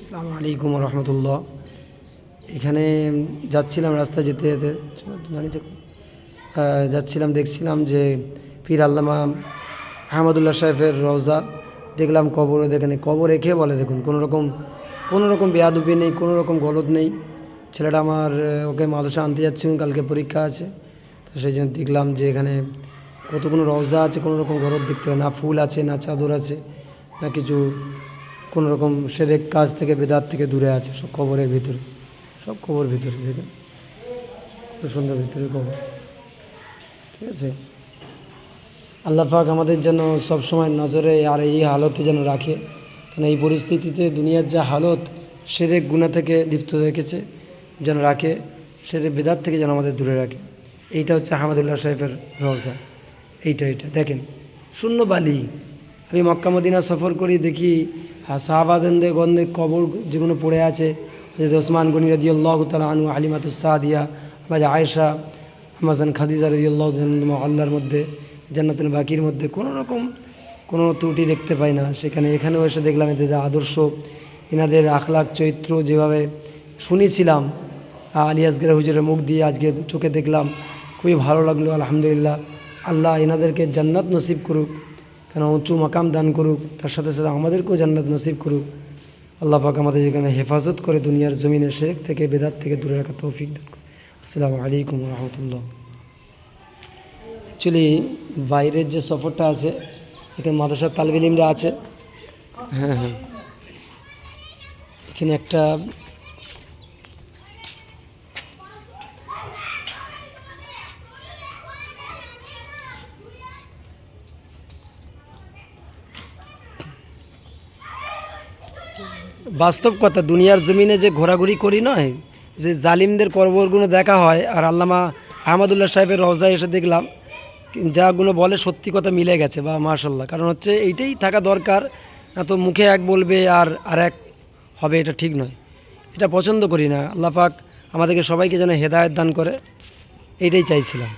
আসসালামু আলাইকুম রহমতুল্লাহ। এখানে যাচ্ছিলাম, রাস্তায় যেতে যেতে যাচ্ছিলাম, দেখছিলাম যে পীর আল্লামা আহমদুল্লাহ সাহেবের রওজা দেখলাম। কবরে দেখেন, কবর রেখে বলে দেখুন কোনো রকম বেয়াদবি নেই, কোনো রকম গলদ নেই। ছেলেটা আমার ওকে মাদ্রাসা আনতে যাচ্ছিলাম, কালকে পরীক্ষা আছে, তো সেই জন্য দেখলাম যে এখানে কতগুলো রওজা আছে, কোনো রকম গলদ দেখতে হয় না, ফুল আছে না চাদর আছে না কিছু, কোনো রকম সেরেক কাজ থেকে বেদাত থেকে দূরে আছে, সব কবরের ভিতরে, সব কবর ভিতরে দেখেন কত সুন্দর ভিতরে কবর। ঠিক আছে, আল্লাহ পাক আমাদের যেন সবসময় নজরে আর এই হালতে যেন রাখে, কারণ এই পরিস্থিতিতে দুনিয়ার যা হালত সেরেক গুনাহ থেকে লিপ্ত রেখেছে, যেন রাখে, সেরেক বেদাত থেকে যেন আমাদের দূরে রাখে। এইটা হচ্ছে আহমদুল্লাহ সাহেবের রওজা। এইটা দেখেন, শূন্য বালি। আমি মক্কা মদিনা সফর করি, দেখি সাহাবাদের গন্ধে কবর যেগুলো পড়ে আছে, হযরত ওসমান গনি রাদিয়াল্লাহু তাআলা আনহু, হালিমাতুস সাদিয়া, আমাদের আয়েশা, আমাজান খাদিজা রাদিয়াল্লাহু তাআলা আল্লাহর মধ্যে, জান্নাতুল বাকির মধ্যে কোনো ত্রুটি দেখতে পাই না সেখানে। এখানেও এসে দেখলাম এদের আদর্শ, এনাদের আখলাক চরিত্র যেভাবে শুনেছিলাম আলী আসগর হুজুরের মুখ দিয়ে, আজকে চোখে দেখলাম, খুবই ভালো লাগলো। আলহামদুলিল্লাহ, আল্লাহ এনাদেরকে জান্নাত নসিব করুক, কেন উঁচু মাকাম দান করুক, তার সাথে সাথে আমাদেরকেও জান্নাত নসিব করুক। আল্লাহ পাক আমাদের এখানে হেফাজত করে দুনিয়ার জমিনে শিরক থেকে বেদাত থেকে দূরে রাখা তৌফিক দান করুন। আসসালামু আলাইকুম রহমতুল্লাহ। অ্যাকচুয়ালি বাইরের যে সফরটা আছে, এখানে মাদ্রাসার তালিব ইলমরা আছে, হ্যাঁ, এখানে একটা বাস্তব কথা, দুনিয়ার জমিনে যে ঘোরাঘুরি করি নয়, যে জালিমদের কবরগুলো দেখা হয়, আর আল্লামা আহমদুল্লাহ সাহেবের রওজায় এসে দেখলাম যাগুলো বলে সত্যি কথা মিলে গেছে, বা মাশাল্লাহ। কারণ হচ্ছে এইটাই থাকা দরকার, না তো মুখে এক বলবে আর এক হবে, এটা ঠিক নয়, এটা পছন্দ করি না। আল্লাহ পাক আমাদেরকে সবাইকে যেন হেদায়েত দান করে, এইটাই চাইছিলাম।